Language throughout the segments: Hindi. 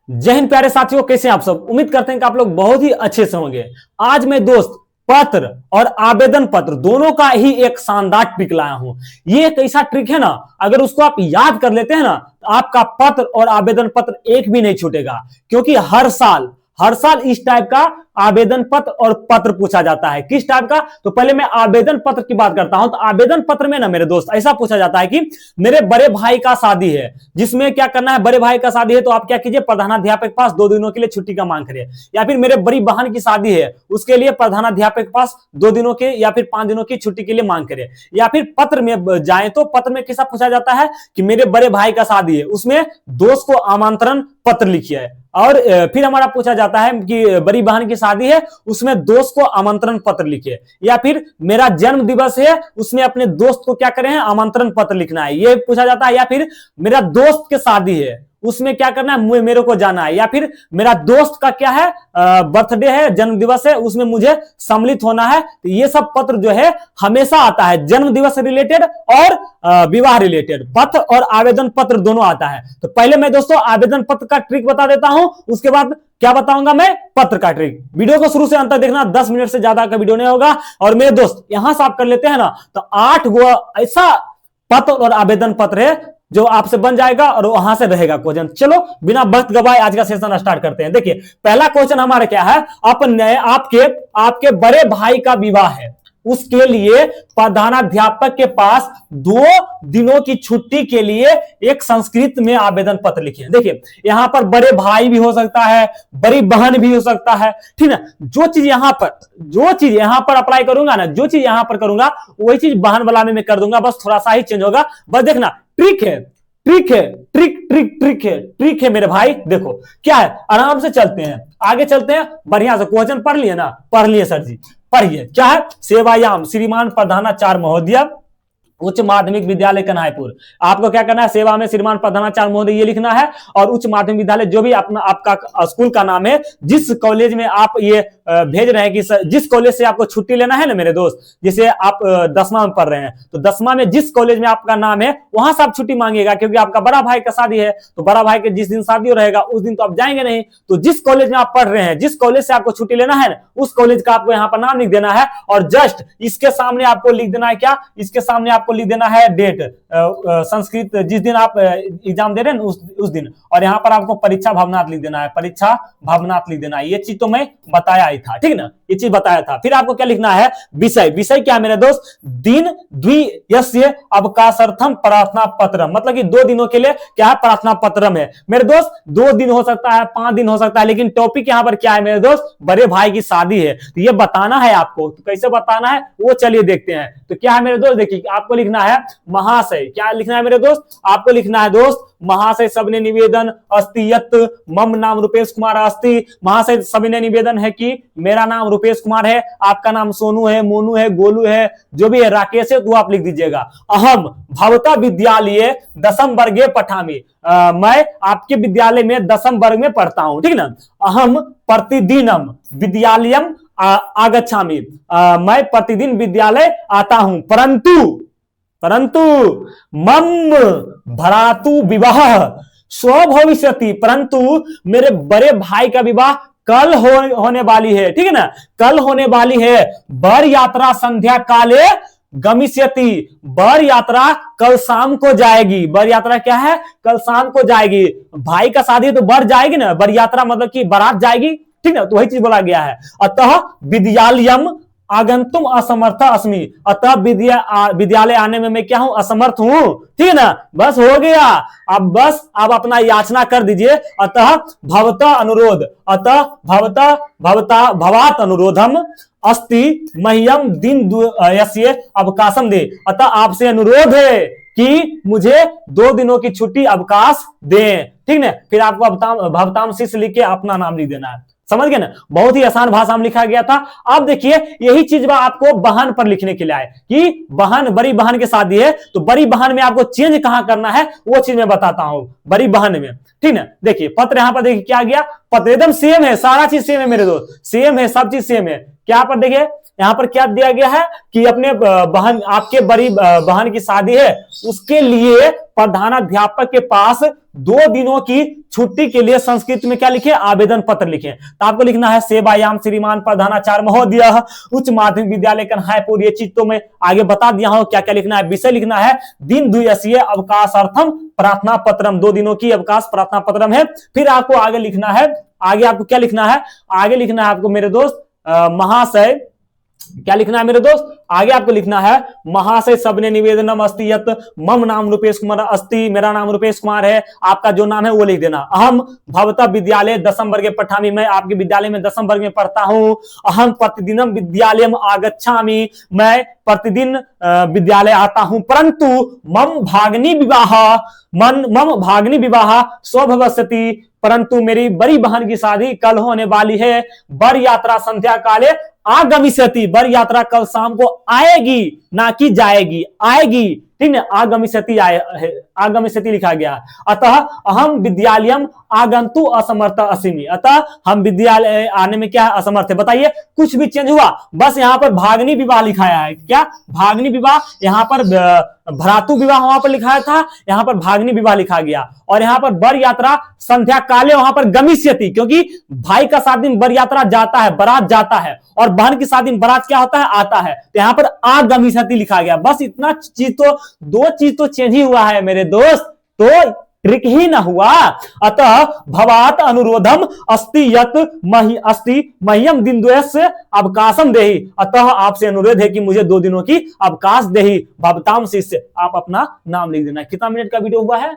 जय हिंद प्यारे साथियों, कैसे हैं आप सब। उम्मीद करते हैं कि आप लोग बहुत ही अच्छे से होंगे। आज मैं दोस्त पत्र और आवेदन पत्र दोनों का ही एक शानदार ट्रिक लाया हूं। ये एक ऐसा ट्रिक है ना, अगर उसको आप याद कर लेते हैं ना, तो आपका पत्र और आवेदन पत्र एक भी नहीं छूटेगा। क्योंकि हर साल इस टाइप का आवेदन पत्र और पत्र पूछा जाता है। किस टाइप का? तो पहले मैं आवेदन पत्र की बात करता हूं। तो आवेदन पत्र में ना मेरे दोस्त ऐसा पूछा जाता है कि मेरे बड़े भाई का शादी है, जिसमें क्या करना है, बड़े भाई का शादी है तो आप क्या कीजिए, प्रधानाध्यापक के पास 2 दिनों के लिए छुट्टी का मांग करिए। या फिर मेरे बड़ी बहन की शादी है, उसके लिए प्रधानाध्यापक के पास 2 दिनों के या फिर 5 दिनों की छुट्टी के लिए मांग करिए। या फिर पत्र में जाए तो पत्र में कैसा पूछा जाता है कि मेरे बड़े भाई का शादी है, उसमें दोस्त को आमंत्रण पत्र लिखिए। और फिर हमारा पूछा जाता है कि बड़ी बहन की शादी है, उसमें दोस्त को आमंत्रण पत्र लिखिए। या फिर मेरा जन्म दिवस है, उसमें अपने दोस्त को क्या करें, आमंत्रण पत्र लिखना है, ये पूछा जाता है। या फिर मेरा दोस्त की शादी है, उसमें क्या करना है, मेरे को जाना है। या फिर मेरा दोस्त का क्या है, बर्थडे है, जन्म दिवस है, उसमें मुझे सम्मिलित होना है। तो ये सब पत्र जो है हमेशा आता है, जन्म दिवस से रिलेटेड और विवाह रिलेटेड पत्र और आवेदन पत्र दोनों आता है। तो पहले मैं दोस्तों आवेदन पत्र का ट्रिक बता देता हूं, उसके बाद क्या बताऊंगा मैं, पत्र का ट्रिक। वीडियो को शुरू से अंत तक देखना, 10 मिनट से ज्यादा का वीडियो नहीं होगा। और मेरे दोस्त यहां से आप कर लेते हैं ना, तो 8 गो ऐसा पत्र और आवेदन पत्र है जो आपसे बन जाएगा और वहां से रहेगा क्वेश्चन। चलो बिना वक्त गवाए आज का सेशन स्टार्ट करते हैं। देखिए पहला क्वेश्चन हमारा क्या है, अपने आपके बड़े भाई का विवाह है, उसके लिए प्रधानाध्यापक के पास 2 दिनों की छुट्टी के लिए एक संस्कृत में आवेदन पत्र लिखिए। देखिए यहां पर बड़े भाई भी हो सकता है, बड़ी बहन भी हो सकता है, ठीक है। जो चीज यहां पर अप्लाई करूंगा ना, जो चीज यहां पर करूंगा वही चीज बहन वाला में कर दूंगा, बस थोड़ा सा ही चेंज होगा। बस देखना, ट्रिक है मेरे भाई। देखो क्या है, आराम से चलते हैं, आगे चलते हैं। बढ़िया से क्वेश्चन पढ़ लिए ना, पढ़ लिए सर जी, पढ़िए। क्या है, सेवायाम श्रीमान प्रधानाचार्य महोदय उच्च माध्यमिक विद्यालय कन्हाईपुर। आपको क्या करना है, सेवा में श्रीमान प्रधानाचार्य महोदय ये लिखना है, और उच्च माध्यमिक विद्यालय जो भी अपना आपका स्कूल का नाम है, जिस कॉलेज में आप ये भेज रहे हैं कि जिस कॉलेज से आपको छुट्टी लेना है ना मेरे दोस्त, जैसे आप 10वां में पढ़ रहे हैं तो 10वां में जिस कॉलेज में आपका नाम है वहां से आप छुट्टी मांगिएगा। क्योंकि आपका बड़ा भाई का शादी है, तो बड़ा भाई के जिस दिन शादी रहेगा उस दिन तो आप जाएंगे नहीं। तो जिस कॉलेज में आप पढ़ रहे हैं, जिस कॉलेज से आपको छुट्टी लेना है ना, उस कॉलेज का आपको यहाँ पर नाम लिख देना है। और जस्ट इसके सामने आपको लिख देना है क्या, इसके सामने आपको लिख देना है डेट, संस्कृत जिस दिन आप एग्जाम दे रहे हैं उस दिन। और यहाँ पर आपको परीक्षा भवनाथ लिख देना है, परीक्षा भवनाथ लिख देना है। ये चीज तो मैं बताया ही था, ठीक है ना, ये चीज बताया था। फिर आपको क्या लिखना है, विषय क्या मेरे दोस्त, दिन द्वियस्य अवकाशार्थम प्रार्थना पत्रम, मतलब कि 2 दिनों के लिए क्या है, प्रार्थना पत्रम है मेरे दोस्त। 2 दिन हो सकता है, 5 दिन हो सकता है, लेकिन टॉपिक यहाँ पर क्या है मेरे दोस्त, बड़े भाई की शादी है, तो ये बताना है आपको। तो कैसे बताना है वो चलिए देखते हैं। तो क्या है मेरे दोस्त, देखिए आपको लिखना है महाशय। क्या लिखना है मेरे दोस्त, आपको लिखना है दोस्त महाशय सबने निवेदन अस्ति यत् मम नाम रुपेश कुमार अस्ति। महाशय सबने निवेदन है कि मेरा नाम रुपेश कुमार है, आपका नाम सोनू है, मोनू है, गोलू है, जो भी है, राकेश है, तो आप लिख दीजिएगा। अहम भवता विद्यालय 10म वर्गे पठामि, मैं आपके विद्यालय में 10म वर्ग में पढ़ता हूं, ठीक ना। अहम प्रतिदिनम विद्यालयम आगच्छामि, मैं प्रतिदिन विद्यालय आता हूं, परंतु मम भ्रातु विवाह स्वभविष्यति, परंतु मेरे बड़े भाई का विवाह कल होने वाली है, ठीक है ना, कल होने वाली है। बर यात्रा संध्या काले गमिष्यति, बर यात्रा कल शाम को जाएगी। बर यात्रा क्या है, कल शाम को जाएगी। भाई का शादी है तो बर जाएगी ना, बर यात्रा मतलब कि बारात जाएगी, ठीक ना, तो वही चीज बोला गया है। अतः विद्यालयम आगंतुम असमर्थ अस्मि, अतः विद्यालय आने में मैं क्या हूं, असमर्थ हूं, ठीक है ना। बस हो गया, अब बस आप अपना याचना कर दीजिए। अतः भवता अनुरोध, अतः भवात अनुरोधम अस्ति मह्यम दिन यस्य अवकाशम दे, अतः आपसे अनुरोध है कि मुझे 2 दिनों की छुट्टी अवकाश दें, ठीक ना। फिर आपको भवताम शिष्य लिख के अपना नाम लिख देना है, समझ गए ना। बहुत ही आसान भाषा में लिखा गया था। अब देखिए यही चीज आपको बहन पर लिखने के लिए आए कि बहन, बड़ी बहन की शादी है, तो बड़ी बहन में आपको चेंज कहां करना है वो चीज मैं बताता हूं, बड़ी बहन में, ठीक ना। देखिए पत्र यहां पर देखिए क्या गया, पत्र एकदम सेम है, सारा चीज सेम है मेरे दोस्त, सेम है, सब चीज सेम है। क्या पर देखिए यहाँ पर क्या दिया गया है कि अपने बहन, आपके बड़ी बहन की शादी है, उसके लिए प्रधानाध्यापक के पास 2 दिनों की छुट्टी के लिए संस्कृत में क्या लिखे, आवेदन पत्र लिखे। तो आपको लिखना है सेवायाम श्रीमान प्रधानाचार्य महोदय उच्च माध्यमिक विद्यालय कन्हाईपुर। ये चीज तो मैं आगे बता दिया हूं। क्या क्या लिखना है, विषय लिखना है दिन द्विदिवसीय अवकाशार्थम प्रार्थना पत्रम, 2 दिनों की अवकाश प्रार्थना पत्रम है। फिर आपको आगे लिखना है, आगे आपको क्या लिखना है, आगे लिखना है आपको मेरे दोस्त महाशय, क्या लिखना है मेरे दोस्त, आगे आपको लिखना है महाशय सबने निवेदनम अस्ति यत मम नाम रूपेश कुमार अस्ति, मेरा नाम रूपेश कुमार है, आपका जो नाम है वो लिख देना। अहम भवता विद्यालय 10वीं वर्गे पठामी, मैं आपके विद्यालय में 10वीं वर्ग में पढ़ता हूं। अहम प्रतिदिनम विद्यालयम आगच्छामि, मैं प्रतिदिन विद्यालय आता हूं। परंतु मम भागनी विवाह स्वभवस्यति, परंतु मेरी बड़ी बहन की शादी कल होने वाली है। बर यात्रा संध्या काले आगमिष्यति, बर यात्रा कल शाम को आएगी, ना कि जाएगी, आएगी, ठीक है। आगमिष्यति लिखा गया। अतः अहम विद्यालयम आगंतु असमर्थ अस्मि, अतः हम विद्यालय आने में क्या असमर्थ है। बताइए कुछ भी चेंज हुआ, बस यहाँ पर भागनी विवाह लिखाया है। क्या भागनी विवाह, यहाँ पर भ्रातु विवाह वहां पर लिखाया था, यहाँ पर भागनी विवाह लिखा गया। और यहाँ पर बर यात्रा संध्या काले, वहां पर गमिष्यति, क्योंकि भाई का शादी में बर यात्रा जाता है, बारात जाता है, और बहन की शादी में बारात क्या होता है, आता है। तो यहाँ पर आगमिष्यति लिखा गया। बस इतना चीज तो, 2 चीज तो चेंज ही हुआ है मेरे दोस्त, तो ट्रिक ही ना हुआ। अतः भवात अनुरोधम अस्ति यत मह्यम दिन द्वयस्य अवकाशम देहि, अतः आपसे अनुरोध है कि मुझे 2 दिनों की अवकाश देहि। भवताम शिष्य, आप अपना नाम लिख देना। कितना मिनट का वीडियो हुआ है,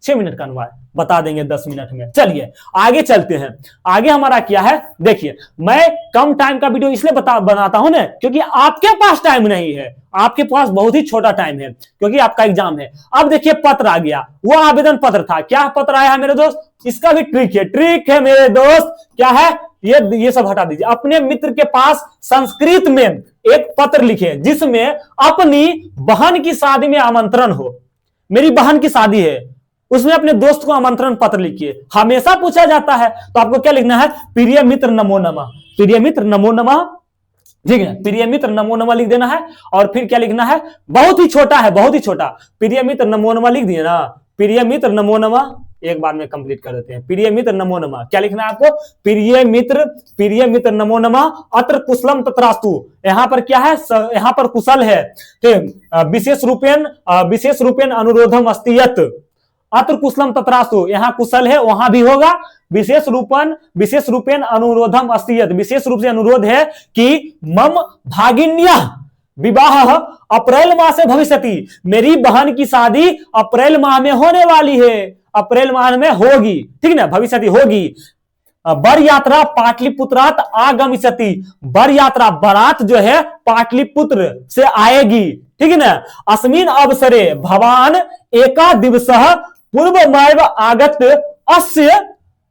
6 मिनट का हुआ है, बता देंगे 10 मिनट में। चलिए आगे चलते हैं। आगे हमारा क्या है, देखिए मैं कम टाइम का वीडियो इसलिए बनाता हूं ना, क्योंकि आपके पास टाइम नहीं है, आपके पास बहुत ही छोटा टाइम है, क्योंकि आपका एग्जाम है। अब देखिए पत्र आ गया, वो आवेदन पत्र था। क्या पत्र आया है मेरे दोस्त, इसका भी ट्रिक है मेरे दोस्त। क्या है ये सब हटा दीजिए। अपने मित्र के पास संस्कृत में एक पत्र लिखे जिसमें अपनी बहन की शादी में आमंत्रण हो। मेरी बहन की शादी है, उसमें अपने दोस्त को आमंत्रण पत्र लिखिए। हमेशा पूछा जाता है, तो आपको क्या लिखना है, प्रिय मित्र नमो नमः, प्रिय मित्र नमो नमः, ठीक है, प्रिय मित्र नमो नमः लिख देना है। और फिर क्या लिखना है, बहुत ही छोटा है, बहुत ही छोटा, प्रिय मित्र नमो नमः लिख दिए ना, प्रिय मित्र नमो नमः। एक बार में कंप्लीट कर देते हैं। प्रिय मित्र नमो नमः, क्या लिखना है आपको, प्रिय मित्र नमो नमः, अत्र कुशलम तत्रास्तु। यहां पर क्या है, यहां पर कुशल है, विशेष रूपेण अनुरोधम अस्ति यत्, अत्र कुशलम तत्रास्तु, यहां कुशल है वहां भी होगा। विशेष रूपेण अनुरोधम अस्ति यत्, विशेष रूप से अनुरोध है कि मम भागिन्या विवाह अप्रैल माह से भविष्यति, मेरी बहन की शादी अप्रैल माह में होने वाली है, अप्रैल माह में होगी, ठीक ना, भविष्यति होगी। बर यात्रा पाटलिपुत्रात आगमिष्यति, बर यात्रा बारात जो है पाटलिपुत्र से आएगी, ठीक है ना। अस्मिन अवसरे भवान एका दिवसः पूर्वमेव आगत अस्य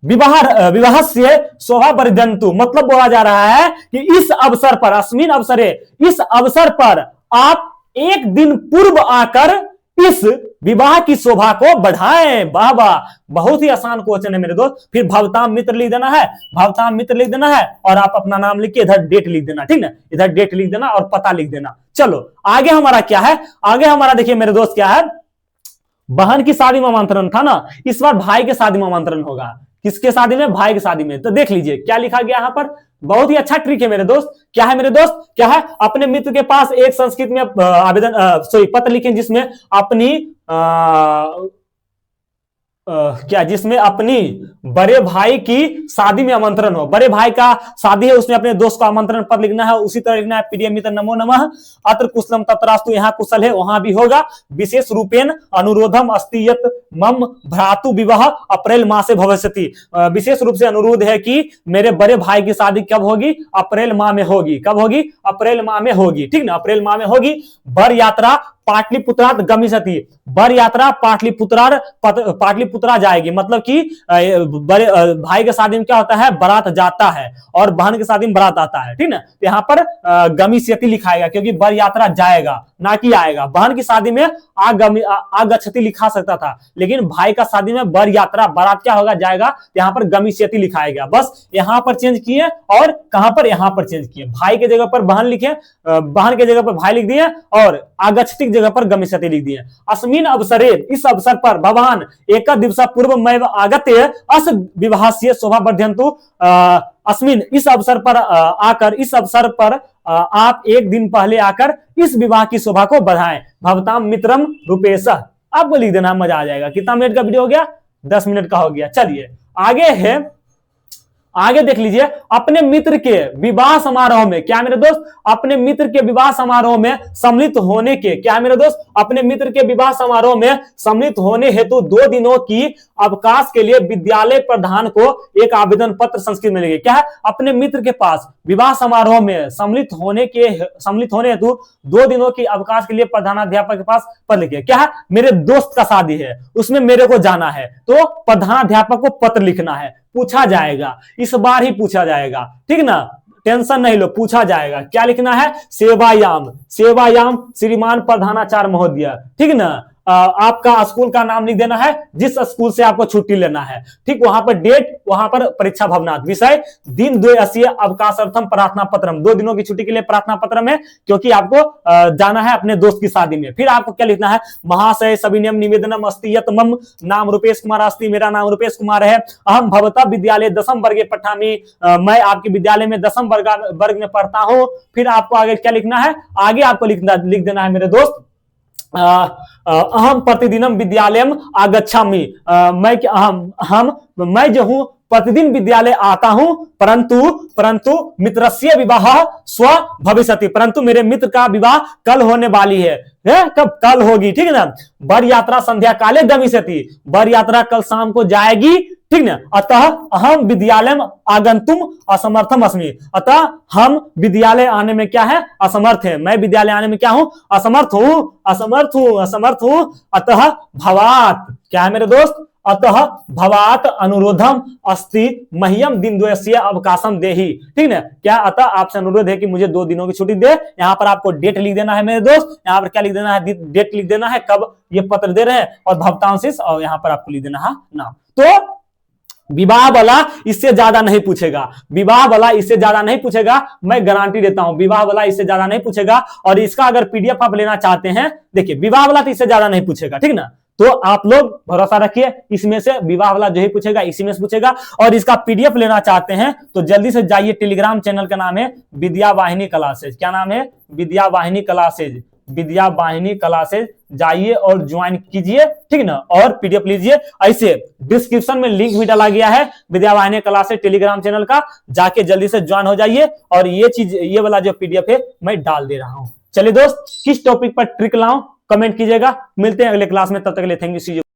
विवाह से शोभा वर्धन्तु, मतलब बोला जा रहा है कि इस अवसर पर, अस्मिन अवसरे, इस अवसर पर आप 1 दिन पूर्व आकर इस विवाह की शोभा को बढ़ाएं। वाह वाह, बहुत ही आसान क्वेश्चन है मेरे दोस्त। फिर भवताम मित्र लिख देना है, भवताम मित्र लिख देना है, और आप अपना नाम लिख के इधर डेट लिख देना, ठीक ना, इधर डेट लिख देना और पता लिख देना। चलो आगे हमारा क्या है, आगे हमारा देखिए मेरे दोस्त क्या है, बहन की शादी में आमंत्रण था ना, इस बार भाई के शादी में आमंत्रण होगा। किसके शादी में, भाई की शादी में। तो देख लीजिए क्या लिखा गया यहाँ पर, बहुत ही अच्छा ट्रिक है मेरे दोस्त। क्या है मेरे दोस्त, क्या है, अपने मित्र के पास एक संस्कृत में पत्र लिखें जिसमें अपनी जिसमें अपनी बड़े भाई की शादी में आमंत्रण हो। बड़े भाई का शादी है, उसमें अपने दोस्त को आमंत्रण पत्र लिखना है। उसी तरह लिखना है प्रिय मित्र नमो नमः, अत्र कुशलम तत्रास्तु, यहाँ कुशल है वहां भी होगा। विशेष रूपेण अनुरोधम अस्ति यत् मम भ्रातु विवाह अप्रैल माह से भविष्यति, विशेष रूप से अनुरोध है कि मेरे बड़े भाई की शादी कब होगी, अप्रैल माह में होगी। कब होगी, अप्रैल माह में होगी, ठीक ना, अप्रैल माह में होगी। बर यात्रा पाटलिपुत्रात गमिष्यति, बर यात्रा पाटलिपुत्रा जाएगी, मतलब कि बड़े भाई के शादी में क्या होता है, बारात जाता है, और बहन के शादी में बारात आता है, ठीक ना। यहाँ पर गमिष्यति लिखाएगा क्योंकि बर यात्रा जाएगा ना कि आएगा। बहन की शादी में आगच्छति लिखा सकता था, लेकिन भाई का शादी में बर यात्रा बारात क्या होगा, जाएगा। यहाँ पर गमिष्यति लिखाएगा, बस यहाँ पर चेंज किए और कहां पर, यहाँ पर चेंज किए। भाई के जगह पर बहन लिखे, बहन के जगह पर भाई लिख दिए, और आगच्छति जगह पर गमिष्यति लिख दिए। अस्मिन् अवसरे, इस अवसर पर, भवान एक दिवस पूर्वमेव आगत्य अस विवाहस्य शोभावर्धयन्तु। अस्मिन्, इस अवसर पर आकर, इस अवसर पर आप एक दिन पहले आकर इस विवाह की शोभा को बढ़ाएं। भवताम मित्रम रूपेशः, आपको लिख देना, मजा आ जाएगा। कितना मिनट का वीडियो हो गया? 10 मिनट का हो गया। चलिए आगे है, आगे देख लीजिए। अपने मित्र के विवाह समारोह में, क्या मेरे दोस्त, अपने मित्र के विवाह समारोह में सम्मिलित होने के, क्या मेरे दोस्त, अपने मित्र के विवाह समारोह में सम्मिलित होने हेतु 2 दिनों की अवकाश के लिए विद्यालय प्रधान को एक आवेदन पत्र संस्कृत में लिखे। क्या है? अपने मित्र के पास विवाह समारोह में सम्मिलित होने हेतु 2 दिनों की अवकाश के लिए प्रधानाध्यापक के पास पत्र लिखे। क्या है? मेरे दोस्त का शादी है, उसमें मेरे को जाना है, तो प्रधानाध्यापक को पत्र लिखना है। पूछा जाएगा, इस बार ही पूछा जाएगा, ठीक ना, टेंशन नहीं लो, पूछा जाएगा। क्या लिखना है? सेवायाम, सेवायाम श्रीमान प्रधानाचार्य महोदय, ठीक ना। आपका स्कूल का नाम लिख देना है, जिस स्कूल से आपको छुट्टी लेना है, ठीक, वहां पर डेट, वहां पर परीक्षा भवनाथ, विषय दिन 2 अवकाशार्थम प्रार्थना पत्रम, 2 दिनों की छुट्टी के लिए प्रार्थना पत्र में, क्योंकि आपको जाना है अपने दोस्त की शादी में। फिर आपको क्या लिखना है? महाशय सविनयम निवेदनम अस्ति यत् मम नाम रूपेश कुमार अस्ति, मेरा नाम रूपेश कुमार है, अहम भवता विद्यालय 10वीं वर्गे पठामी, मैं आपके विद्यालय में 10वीं वर्ग में पढ़ता हूं। फिर आपको आगे क्या लिखना है? आगे आपको लिख देना है मेरे दोस्त, अहम प्रतिदिनम विद्यालयम आगच्छामि, मैं जो हूं प्रतिदिन विद्यालय आता हूं, परंतु मित्रस्य विवाह स्व भविष्यति, परंतु मेरे मित्र का विवाह कल होने वाली है। कब? कल होगी, ठीक है ना। बर यात्रा संध्या काले गमिष्यति, बर यात्रा कल शाम को जाएगी, ठीक ना। अतः अहम विद्यालय आगंतुम असमर्थम अस्मि, अतः हम विद्यालय आने में क्या है? असमर्थ है। मैं विद्यालय आने में क्या हूं? असमर्थ हूं, असमर्थ हूं, असमर्थ हूं। अतः भवात, क्या है मेरे दोस्त? अतः भवात अनुरोधम अस्ति मह्यम दिनद्वयस्य अवकाशम देहि, ठीक है। क्या? अतः आपसे अनुरोध है कि मुझे 2 दिनों की छुट्टी दे। यहां पर आपको डेट लिख देना है मेरे दोस्त, यहां पर क्या लिख देना है? डेट लिख देना है, कब ये पत्र दे रहे हैं, और भवतांशिष, और यहां पर आपको लिख देना है नाम। तो विवाह वाला इससे ज्यादा नहीं पूछेगा, विवाह वाला इससे ज्यादा नहीं पूछेगा, मैं गारंटी देता हूं, विवाह वाला इससे ज्यादा नहीं पूछेगा। और इसका अगर पीडीएफ आप लेना चाहते हैं, देखिए विवाह वाला तो इससे ज्यादा नहीं पूछेगा, ठीक ना। तो आप लोग भरोसा रखिए, इसमें से विवाह वाला जो ही पूछेगा इसी में से पूछेगा। और इसका पीडीएफ लेना चाहते हैं तो जल्दी से जाइए, टेलीग्राम चैनल का नाम है विद्या वाहिनी क्लासेज। क्या नाम है? विद्या वाहिनी क्लासेज, विद्या वाहिनी क्लासेज, जाइए और ज्वाइन कीजिए, ठीक ना, और पीडीएफ लीजिए। ऐसे डिस्क्रिप्शन में लिंक भी डाला गया है विद्या वाहिनी क्लासेज टेलीग्राम चैनल का, जाके जल्दी से ज्वाइन हो जाइए। और ये वाला जो पीडीएफ है मैं डाल दे रहा हूं। चलिए दोस्त, किस टॉपिक पर ट्रिक लाऊं कमेंट कीजिएगा। मिलते हैं अगले क्लास में, तब तक के लिए थैंक यू, सी यू।